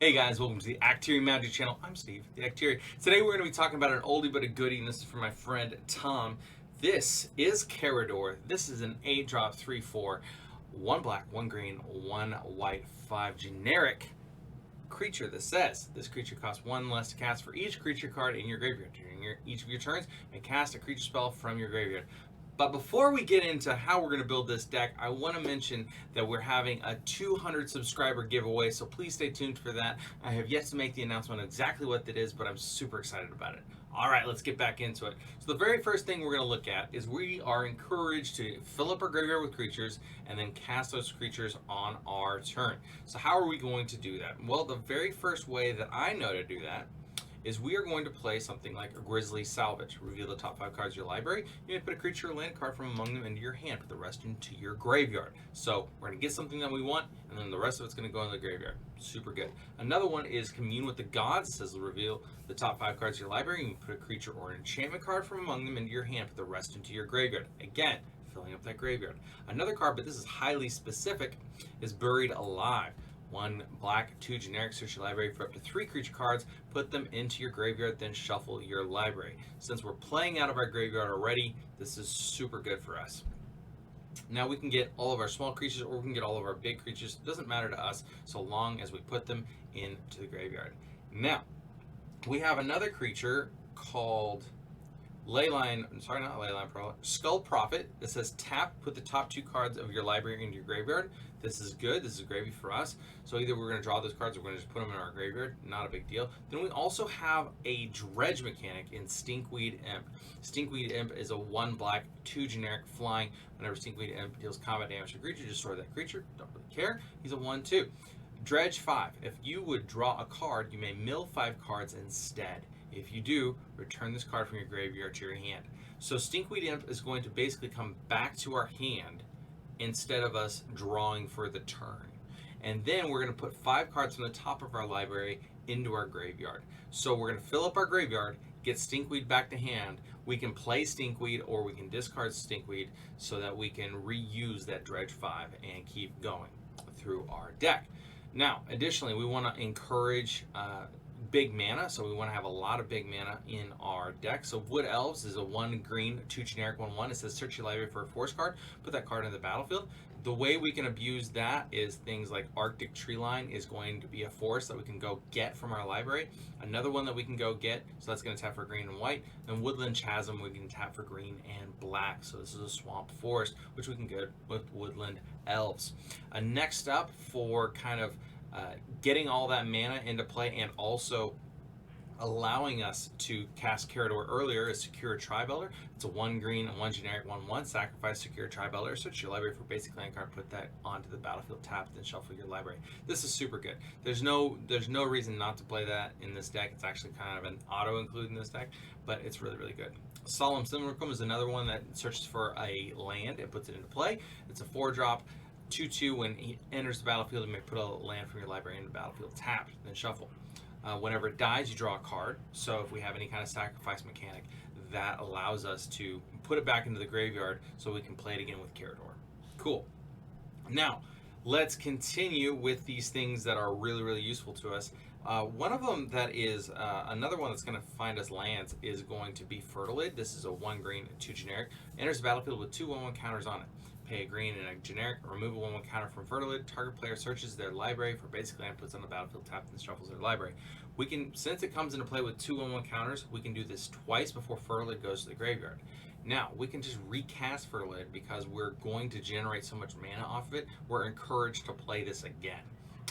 Hey guys, welcome to the Actery Magic channel. I'm Steve, the Actery. Today we're going to be talking about an oldie but a goodie, and this is from my friend Tom. This is Karador. This is an 8-drop 3/4, 1 black, 1 green, 1 white, 5 generic creature that says this creature costs 1 less to cast for each creature card in your graveyard. During each of your turns, and cast a creature spell from your graveyard. But before we get into how we're going to build this deck, I want to mention that we're having a 200 subscriber giveaway, so please stay tuned for that. I have yet to make the announcement on exactly what that is, but I'm super excited about it. All right, let's get back into it. So the very first thing we're going to look at is we are encouraged to fill up our graveyard with creatures and then cast those creatures on our turn. So how are we going to do that? Well, the very first way that I know to do that is we are going to play something like a Grizzly Salvage. Reveal the top 5 cards of your library. You may put a creature or land card from among them into your hand. Put the rest into your graveyard. So we're going to get something that we want, and then the rest of it's going to go in the graveyard. Super good. Another one is Commune with the Gods. It says reveal the top 5 cards of your library. You can put a creature or an enchantment card from among them into your hand. Put the rest into your graveyard. Again, filling up that graveyard. Another card, but this is highly specific, is Buried Alive. 1 black, 2 generic, search your library for up to 3 creature cards, put them into your graveyard, then shuffle your library. Since we're playing out of our graveyard already, this is super good for us. Now we can get all of our small creatures or we can get all of our big creatures. It doesn't matter to us so long as we put them into the graveyard. Now, we have another creature called Skull Prophet. That says tap, put the top 2 cards of your library into your graveyard. This is good. This is gravy for us. So either we're going to draw those cards or we're going to just put them in our graveyard. Not a big deal. Then we also have a dredge mechanic in Stinkweed Imp. Stinkweed Imp is a 1 black, 2 generic flying. Whenever Stinkweed Imp deals combat damage to a creature, destroy that creature. Don't really care. He's a 1/2. Dredge 5. If you would draw a card, you may mill 5 cards instead. If you do, return this card from your graveyard to your hand. So Stinkweed Imp is going to basically come back to our hand instead of us drawing for the turn. And then we're going to put 5 cards from the top of our library into our graveyard. So we're going to fill up our graveyard, get Stinkweed back to hand. We can play Stinkweed or we can discard Stinkweed so that we can reuse that Dredge 5 and keep going through our deck. Now, additionally, we want to encourage big mana, so we want to have a lot of big mana in our deck. So Wood Elves is a 1 green, 2 generic, 1/1. It says search your library for a force card, put that card in the battlefield. The way we can abuse that is things like Arctic Treeline is going to be a force that we can go get from our library. Another one that we can go get, so that's going to tap for green and white. Then Woodland Chasm we can tap for green and black. So this is a swamp forest, which we can get with Woodland Elves. Next up, for kind of getting all that mana into play and also allowing us to cast Karador earlier is Sakura-Tribe Elder. It's a 1 green, 1 generic, 1/1. Sacrifice Sakura-Tribe Elder, search your library for basic land card, put that onto the battlefield, tap, then shuffle your library. This is super good. There's no reason not to play that in this deck. It's actually kind of an auto include in this deck, but it's really, really good. Solenn Simulacrum is another one that searches for a land and puts it into play. It's a 4-drop. 2/2, when he enters the battlefield, you may put a land from your library into the battlefield, tap, then shuffle. Whenever it dies, you draw a card. So if we have any kind of sacrifice mechanic, that allows us to put it back into the graveyard so we can play it again with Karador. Cool. Now, let's continue with these things that are really, really useful to us. One of them that is another one that's going to find us lands is going to be Fertilid. This is a 1 green, 2 generic. Enters the battlefield with 2 1/1 counters on it. Pay a green and a generic, remove a 1/1 counter from Fertilid. Target player searches their library for basic land, puts on the battlefield, taps, and shuffles their library. We can, since it comes into play with 2 1/1 counters, we can do this twice before Fertilid goes to the graveyard. Now, we can just recast Fertilid because we're going to generate so much mana off of it. We're encouraged to play this again.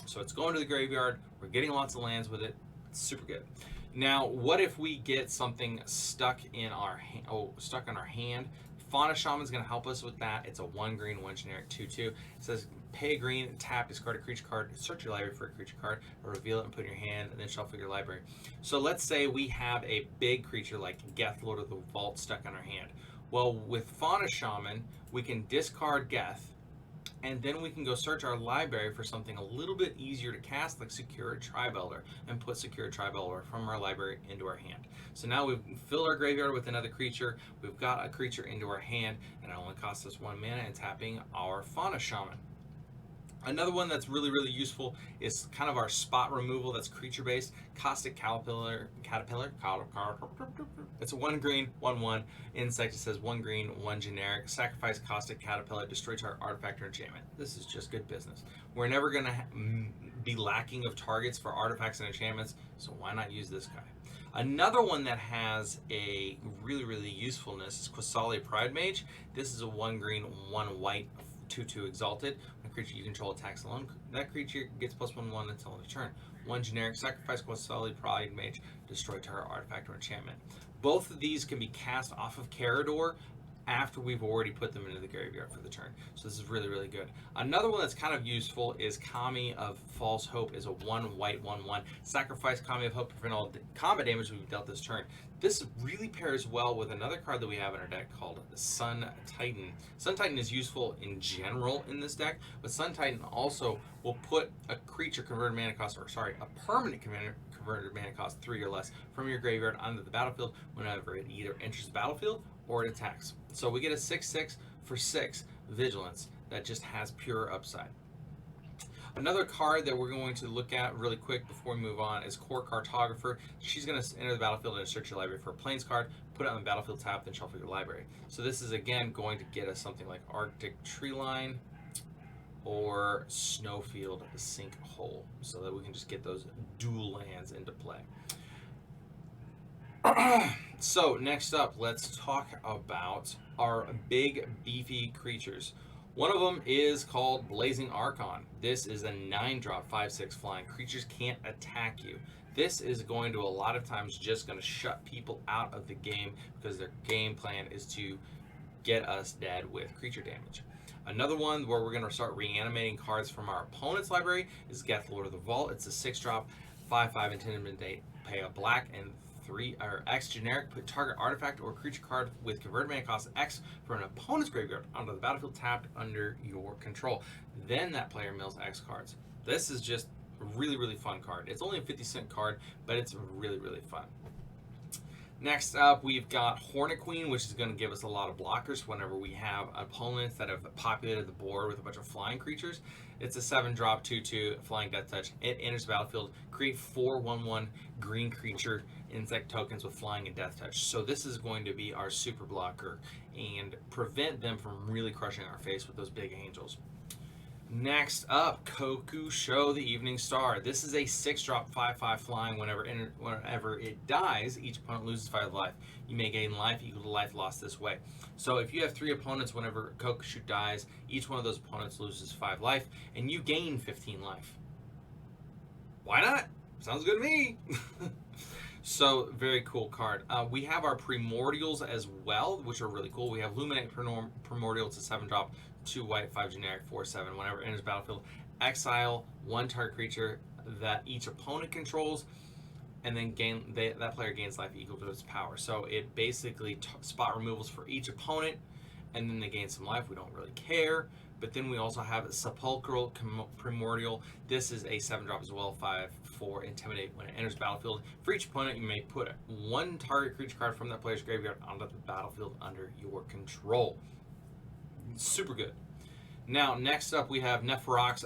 So it's going to the graveyard. We're getting lots of lands with it. It's super good. Now, what if we get something stuck in our hand? Fauna Shaman is going to help us with that. It's a 1 green, 1 generic, 2/2. It says pay a green, tap, discard a creature card, search your library for a creature card, or reveal it and put it in your hand, and then shuffle your library. So let's say we have a big creature like Geth, Lord of the Vault, stuck in our hand. Well, with Fauna Shaman, we can discard Geth, and then we can go search our library for something a little bit easier to cast, like Sakura-Tribe Elder, and put Sakura-Tribe Elder from our library into our hand. So now we've filled our graveyard with another creature, we've got a creature into our hand, and it only costs us 1 mana and tapping our Fauna Shaman. Another one that's really, really useful is kind of our spot removal that's creature-based. Caustic Caterpillar. It's a 1 green, 1/1 insect. It says 1 green, 1 generic. Sacrifice Caustic Caterpillar, destroy target artifact or enchantment. This is just good business. We're never going to be lacking of targets for artifacts and enchantments, so why not use this guy? Another one that has a really, really usefulness is Quasali Pride Mage. This is a 1 green, 1 white 2/2 exalted. When a creature you control attacks alone, that creature gets +1/1 until end of turn. 1 generic, sacrifice Quasali Pride Mage, destroy target artifact or enchantment. Both of these can be cast off of Karador after we've already put them into the graveyard for the turn. So this is really, really good. Another one that's kind of useful is Kami of False Hope is a 1 white 1/1. Sacrifice Kami of Hope, prevent all combat damage we've dealt this turn. This really pairs well with another card that we have in our deck called Sun Titan. Sun Titan is useful in general in this deck, but Sun Titan also will put a creature converted mana cost, or sorry, a permanent converted mana cost 3 or less from your graveyard onto the battlefield whenever it either enters the battlefield or it attacks. So we get a 6/6 for 6 vigilance that just has pure upside. Another card that we're going to look at really quick before we move on is Core Cartographer. She's going to enter the battlefield and search your library for a Plains card, put it on the battlefield tab, then shuffle your library. So this is again going to get us something like Arctic Treeline or Snowfield Sinkhole, so that we can just get those dual lands into play. So next up, let's talk about our big beefy creatures. One of them is called Blazing Archon. This is a 9-drop 5/6 flying. Creatures can't attack you. This is going to a lot of times just going to shut people out of the game because their game plan is to get us dead with creature damage. Another one where we're going to start reanimating cards from our opponent's library is Geth, Lord of the Vault. It's a 6-drop 5/5 intimidate. Pay a black and 3 or X generic, put target artifact or creature card with converted mana cost X from an opponent's graveyard onto the battlefield tapped under your control. Then that player mills X cards. This is just a really, really fun card. It's only a 50-cent card, but it's really, really fun. Next up, we've got Hornet Queen, which is going to give us a lot of blockers whenever we have opponents that have populated the board with a bunch of flying creatures. It's a 7-drop 2/2 flying death touch. It enters the battlefield, create 4 1/1 green creature insect tokens with flying and death touch. So this is going to be our super blocker and prevent them from really crushing our face with those big angels. Next up, Koku Show the Evening Star. This is a 6-drop 5/5 flying. Whenever it dies, each opponent loses 5 life. You may gain life equal to life lost this way. So if you have 3 opponents, whenever Koku Show dies, each one of those opponents loses 5 life, and you gain 15 life. Why not? Sounds good to me. So, very cool card. We have our Primordials as well, which are really cool. We have Luminate Primordial. It's a 7-drop 2 white 5 generic 4/7. Whenever it enters battlefield, exile 1 target creature that each opponent controls, and then that player gains life equal to its power. So it basically spot removals for each opponent, and then they gain some life. We don't really care. But then we also have Sepulchral Primordial. This is a 7-drop as well, 5/4 intimidate. When it enters battlefield, for each opponent, you may put 1 target creature card from that player's graveyard onto the battlefield under your control. Super good. Now, next up, we have Nephrox,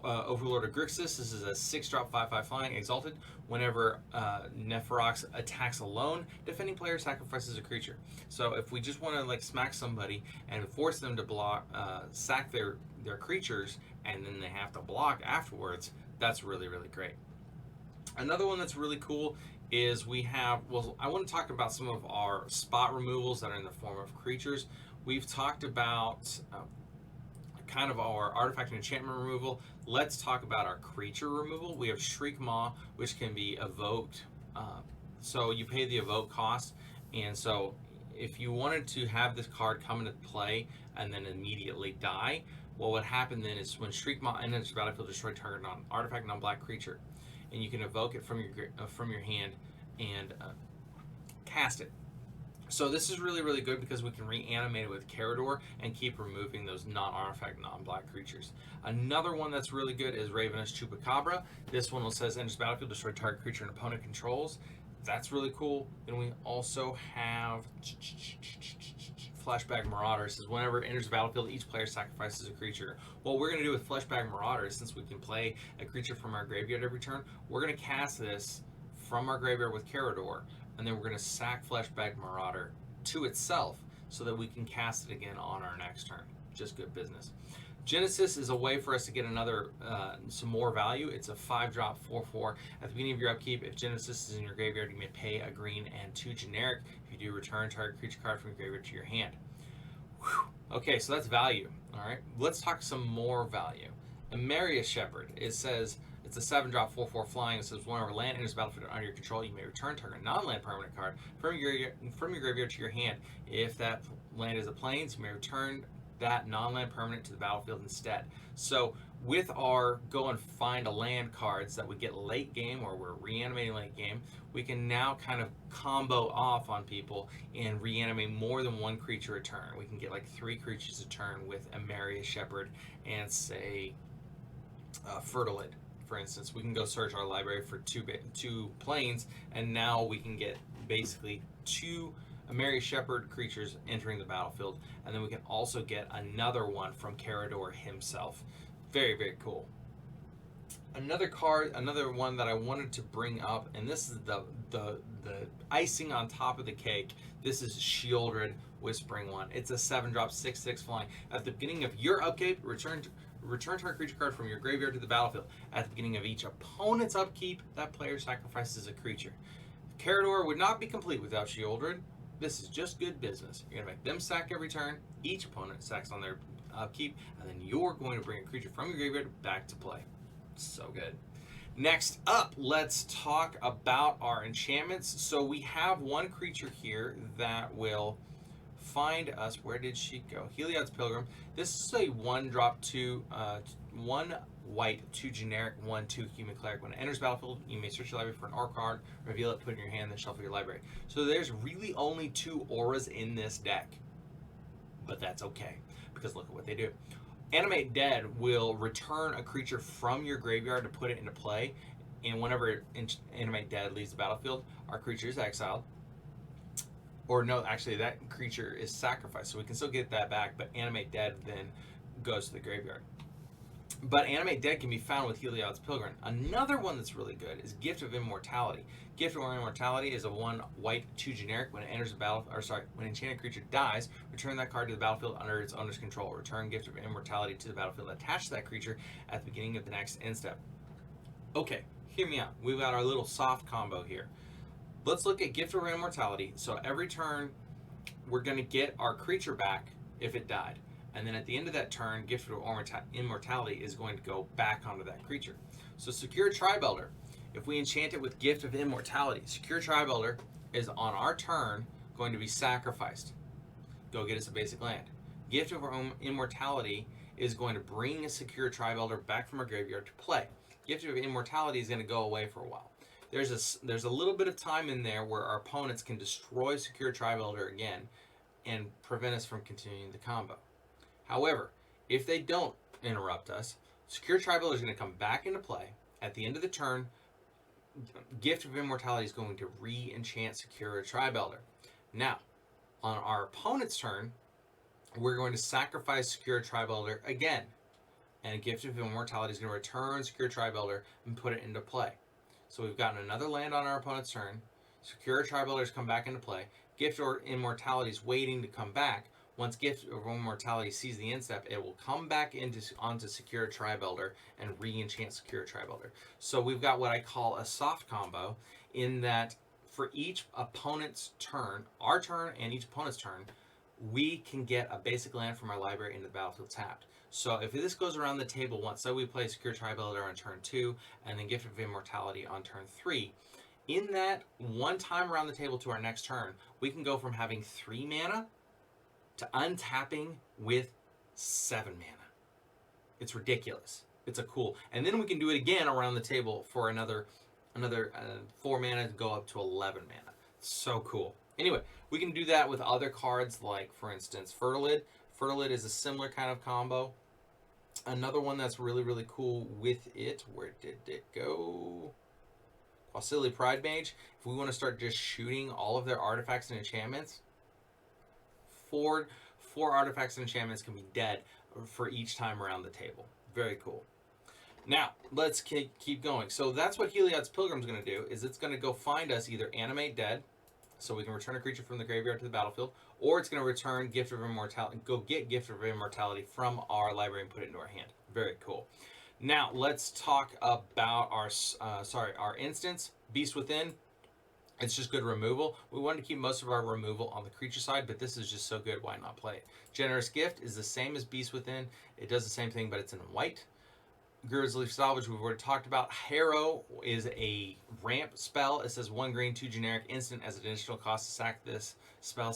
Overlord of Grixis. This is a 6-drop 5/5 flying exalted. Whenever Nephrox attacks alone, defending player sacrifices a creature. So if we just want to like smack somebody and force them to block, sack their creatures, and then they have to block afterwards, that's really, really great. Another one that's really cool is we have, well, I want to talk about some of our spot removals that are in the form of creatures. We've talked about kind of our artifact and enchantment removal. Let's talk about our creature removal. We have Shriek Maw, which can be evoked. So you pay the evoke cost, and so if you wanted to have this card come into play and then immediately die, what would happen then is when Shriek Maw enters the battlefield, destroy target non-artifact, non-black creature, and you can evoke it from your hand and cast it. So this is really, really good because we can reanimate it with Karador and keep removing those non-artifact, non-black creatures. Another one that's really good is Ravenous Chupacabra. This one says enters battlefield, destroy target creature an opponent controls. That's really cool. Then we also have Flashback Marauders. Says whenever it enters the battlefield, each player sacrifices a creature. What we're going to do with Flashback Marauders, since we can play a creature from our graveyard every turn, we're going to cast this from our graveyard with Karador, and then we're going to sack Flashback Marauder to itself so that we can cast it again on our next turn. Just good business. Genesis is a way for us to get another, some more value. It's a 5-drop 4/4. At the beginning of your upkeep, if Genesis is in your graveyard, you may pay a green and 2 generic. If you do, return target creature card from your graveyard to your hand. Whew. Okay, so that's value. All right, let's talk some more value. Emeria Shepherd. It says it's a 7-drop 4/4 flying. It says whenever land enters the battlefield under your control, you may return target non-land permanent card from your graveyard to your hand. If that land is a plains, you may return that non-land permanent to the battlefield instead. So with our go and find a land cards that we get late game, or we're reanimating late game, we can now kind of combo off on people and reanimate more than one creature a turn. We can get like 3 creatures a turn with Emeria Shepherd and say Fertilid. For instance, we can go search our library for two planes, and now we can get basically 2 Emeria Shepherd creatures entering the battlefield, and then we can also get another one from Karador himself. Very, very cool. Another card, another one that I wanted to bring up, and this is the icing on top of the cake. This is Sheoldred Whispering One. It's a 7-drop 6/6 flying. At the beginning of your upkeep, return target creature card from your graveyard to the battlefield. At the beginning of each opponent's upkeep, that player sacrifices a creature. Karador would not be complete without Sheoldred. This is just good business. You're going to make them sack every turn. Each opponent sacks on their upkeep, and then you're going to bring a creature from your graveyard back to play. So good. Next up, let's talk about our enchantments. So we have one creature here that will find us. Where did she go? Heliod's Pilgrim. This is a 1-drop 2, 1 white, 2 generic, 1/2 human cleric. When it enters battlefield, you may search your library for an aura card, reveal it, put it in your hand, then shuffle your library. So there's really only 2 auras in this deck, but that's okay because look at what they do. Animate Dead will return a creature from your graveyard to put it into play, and whenever Animate Dead leaves the battlefield, our creature is exiled. Or no, actually that creature is sacrificed, so we can still get that back, but Animate Dead then goes to the graveyard. But Animate Dead can be found with Heliod's Pilgrim. Another one that's really good is Gift of Immortality. Gift of Immortality is a 1 white, 2 generic. When it enters the battle, when an enchanted creature dies, return that card to the battlefield under its owner's control. Return Gift of Immortality to the battlefield attached to that creature at the beginning of the next end step. Okay, hear me out. We've got our little soft combo here. Let's look at Gift of Immortality. So every turn, we're going to get our creature back if it died. And then at the end of that turn, Gift of Immortality is going to go back onto that creature. So Sakura-Tribe Elder, if we enchant it with Gift of Immortality, Sakura-Tribe Elder is on our turn going to be sacrificed. Go get us a basic land. Gift of Immortality is going to bring a Sakura-Tribe Elder back from our graveyard to play. Gift of Immortality is going to go away for a while. There's a little bit of time in there where our opponents can destroy Sakura-Tribe Elder again and prevent us from continuing the combo. However, if they don't interrupt us, Sakura-Tribe Elder is going to come back into play. At the end of the turn, Gift of Immortality is going to re-enchant Sakura-Tribe Elder. Now, on our opponent's turn, we're going to sacrifice Sakura-Tribe Elder again. And Gift of Immortality is going to return Sakura-Tribe Elder and put it into play. So we've gotten another land on our opponent's turn. Sakura-Tribe Elder has come back into play. Gift of Immortality is waiting to come back. Once Gift of Immortality sees the end step, it will come back onto Sakura-Tribe Elder and re-enchant Sakura-Tribe Elder. So we've got what I call a soft combo, in that for each opponent's turn, our turn and each opponent's turn, we can get a basic land from our library into the battlefield tapped. So if this goes around the table once, so we play Sakura-Tribe Elder on turn 2, and then Gift of Immortality on turn 3, in that one time around the table to our next turn, we can go from having 3 mana to untapping with 7 mana. It's ridiculous. It's a cool. And then we can do it again around the table for another 4 mana to go up to 11 mana. So cool. Anyway, we can do that with other cards like, for instance, Fertilid. Fertilid is a similar kind of combo. Another one that's really, really cool with it. Where did it go? Auxiliary Pride Mage, if we want to start just shooting all of their artifacts and enchantments, four artifacts and enchantments can be dead for each time around the table. Very cool. Now, let's keep going. So that's what Heliod's Pilgrim's going to do, is it's going to go find us either Animate Dead, so we can return a creature from the graveyard to the battlefield, or it's going to return Gift of Immortality, go get Gift of Immortality from our library and put it into our hand. Very cool. Now, let's talk about our instance, Beast Within. It's just good removal. We wanted to keep most of our removal on the creature side, but this is just so good, why not play it? Generous Gift is the same as Beast Within. It does the same thing, but it's in white. Grizzly Salvage, we've already talked about. Harrow is a ramp spell. It says 1 green, 2 generic, instant as an additional cost to sack this spell.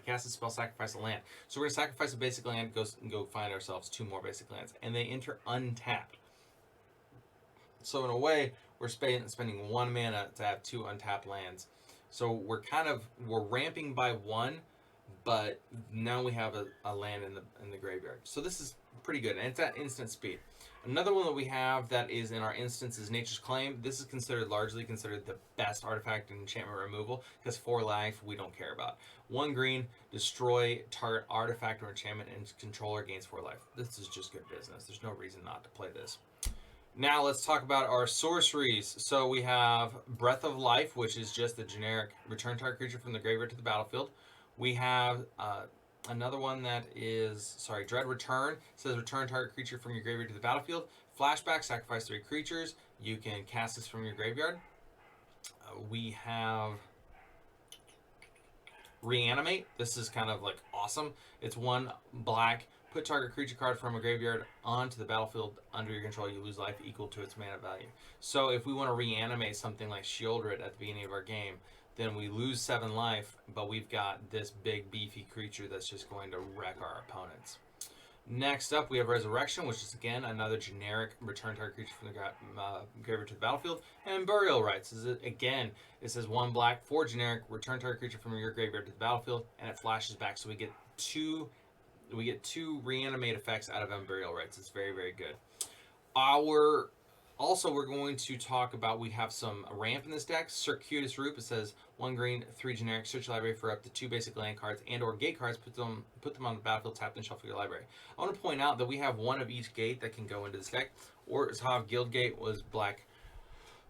Cast a spell, sacrifice a land. So we're gonna sacrifice a basic land, go find ourselves 2 more basic lands, and they enter untapped. So in a way, we're spending 1 mana to have 2 untapped lands. So we're ramping by 1, but now we have a land in the graveyard. So this is pretty good, and it's at instant speed. Another one that we have that is in our instance is Nature's Claim. This is largely considered the best artifact and enchantment removal, because 4 life we don't care about. 1 green, destroy target artifact or enchantment, and controller gains 4 life. This is just good business. There's no reason not to play this. Now let's talk about our sorceries. So we have Breath of Life, which is just a generic return target creature from the graveyard to the battlefield. We have another one that is, Dread Return. It says return target creature from your graveyard to the battlefield. Flashback, sacrifice 3 creatures. You can cast this from your graveyard. We have Reanimate. This is kind of like awesome. It's 1 black. Put target creature card from a graveyard onto the battlefield under your control. You lose life equal to its mana value. So if we want to reanimate something like Sheoldred at the beginning of our game, then we lose 7 life, but we've got this big beefy creature that's just going to wreck our opponents. Next up, we have Resurrection, which is again another generic return target creature from the graveyard to the battlefield. And Burial Rites is again, it says 1 black, 4 generic, return target creature from your graveyard to the battlefield, and it flashes back. So we get two reanimate effects out of Burial Rites. It's very, very good. We're going to talk about, we have some ramp in this deck. Circuitous Route, it says 1 green, 3 generic, search your library for up to 2 basic land cards and or gate cards, put them on the battlefield, tap and shuffle your library. I want to point out that we have 1 of each gate that can go into this deck. Orcs Hav Guildgate was black,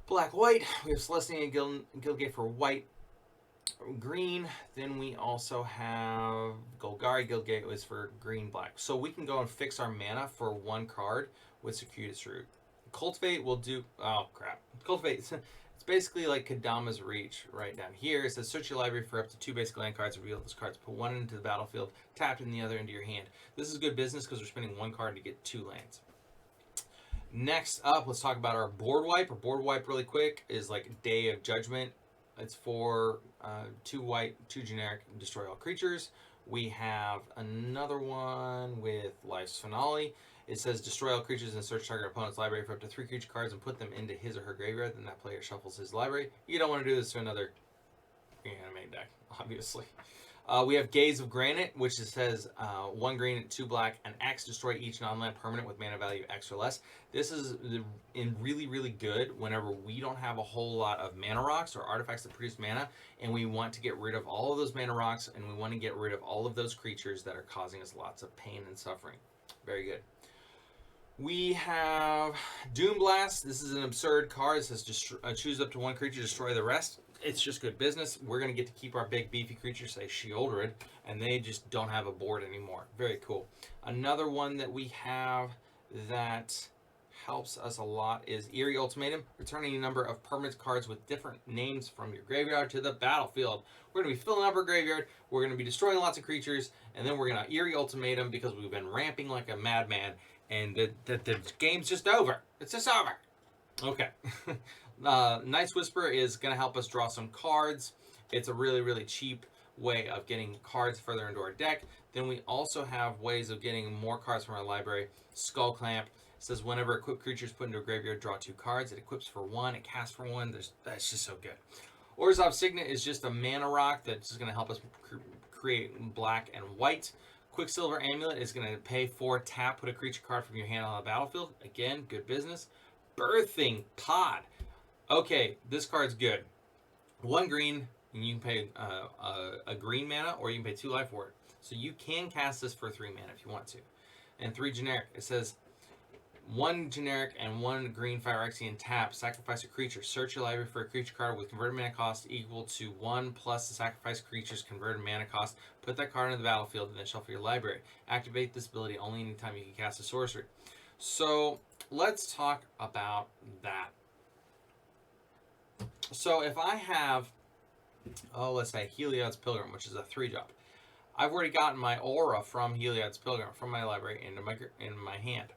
white. We have Celestian Guildgate for white, green. Then we also have Golgari Guildgate was for green, black. So we can go and fix our mana for 1 card with Circuitous Route. Cultivate will do, Cultivate, it's basically like Kodama's Reach right down here. It says search your library for up to 2 basic land cards, reveal those cards, put 1 into the battlefield, tapped and the other into your hand. This is good business because we're spending 1 card to get 2 lands. Next up, let's talk about our board wipe. Our board wipe really quick is like Day of Judgment. It's for 2 white, 2 generic, destroy all creatures. We have another one with Life's Finale. It says destroy all creatures and search target opponent's library for up to 3 creature cards and put them into his or her graveyard. Then that player shuffles his library. You don't want to do this to another Reanimate deck, obviously. We have Gaze of Granite, which says 1 green, 2 black, and X, destroy each non-land permanent with mana value X or less. This is really, really good whenever we don't have a whole lot of mana rocks or artifacts that produce mana, and we want to get rid of all of those mana rocks, and we want to get rid of all of those creatures that are causing us lots of pain and suffering. Very good. We have Doom Blast. This is an absurd card. It says choose up to 1 creature, destroy the rest. It's just good business. We're going to get to keep our big beefy creatures, say Sheoldred, and they just don't have a board anymore. Very cool. Another one that we have that helps us a lot is Eerie Ultimatum, returning a number of permanent cards with different names from your graveyard to the battlefield. We're going to be filling up our graveyard, we're going to be destroying lots of creatures, and then we're going to Eerie Ultimatum because we've been ramping like a madman, and the game's just over. It's just over. Okay. Night's Whisper is going to help us draw some cards. It's a really, really cheap way of getting cards further into our deck. Then we also have ways of getting more cards from our library. Skull Clamp says whenever equipped creature is put into a graveyard, draw 2 cards. It equips for 1, it casts for 1. That's just so good. Orzhov Signet is just a mana rock that's just going to help us create black and white. Quicksilver Amulet is going to pay 4 tap, put a creature card from your hand on the battlefield. Again, good business. Birthing Pod. Okay, this card's good. 1 green, and you can pay a green mana, or you can pay 2 life for it. So you can cast this for 3 mana if you want to. And 3 generic. It says 1 generic and 1 green Phyrexian tap. Sacrifice a creature. Search your library for a creature card with converted mana cost equal to 1 plus the sacrifice creature's converted mana cost. Put that card in the battlefield and then shuffle your library. Activate this ability only anytime you can cast a sorcery. So let's talk about that. So if I have, let's say Heliod's Pilgrim, which is a 3-drop. I've already gotten my aura from Heliod's Pilgrim from my library into my hand.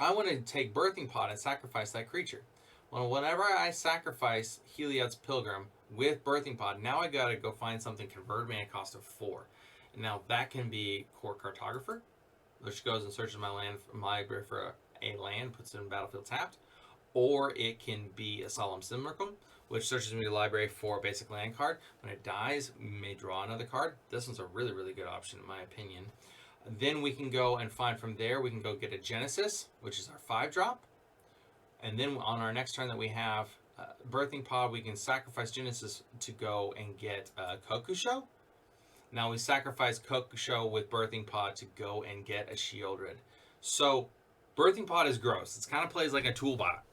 I want to take Birthing Pod and sacrifice that creature. Well, whenever I sacrifice Heliod's Pilgrim with Birthing Pod, now I gotta go find something converted mana cost of 4. Now that can be Core Cartographer, which goes and searches my library for a land, puts it in battlefield tapped. Or it can be a Solemn Simulacrum, which searches me the library for a basic land card. When it dies, you may draw another card. This one's a really, really good option in my opinion. Then we can go and find from there, we can go get a Genesis, which is our 5-drop. And then on our next turn that we have Birthing Pod, we can sacrifice Genesis to go and get Kokusho. Now we sacrifice Kokusho with Birthing Pod to go and get a Sheoldred. So Birthing Pod is gross. It kind of plays like a toolbox.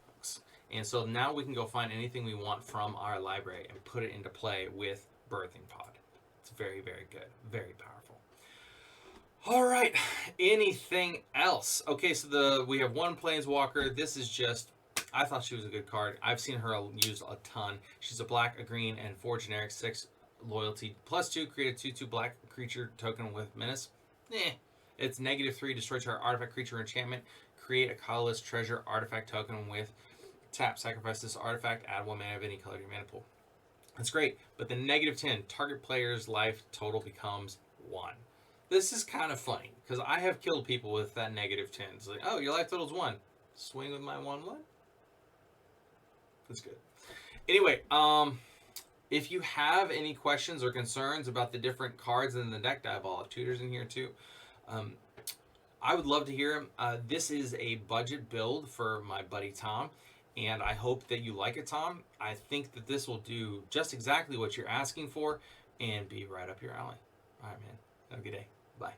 And so now we can go find anything we want from our library and put it into play with Birthing Pod. It's very, very good. Very powerful. All right. Anything else? Okay, so we have 1 Planeswalker. This is just, I thought she was a good card. I've seen her used a ton. She's a black, a green, and 4 generic, 6 loyalty. +2, create a 2/2 black creature token with menace. It's -3, destroy target artifact, creature, enchantment. Create a colorless treasure artifact token with tap. Sacrifice this artifact. Add 1 mana of any color to your mana pool. That's great. But the -10, target player's life total becomes 1. This is kind of funny because I have killed people with that -10. It's like, oh, your life total's 1. Swing with my 1/1. That's good. Anyway, if you have any questions or concerns about the different cards in the deck, Diabolic Tutor's in here too. I would love to hear them. This is a budget build for my buddy Tom, and I hope that you like it, Tom. I think that this will do just exactly what you're asking for and be right up your alley. All right, man. Have a good day. Bye.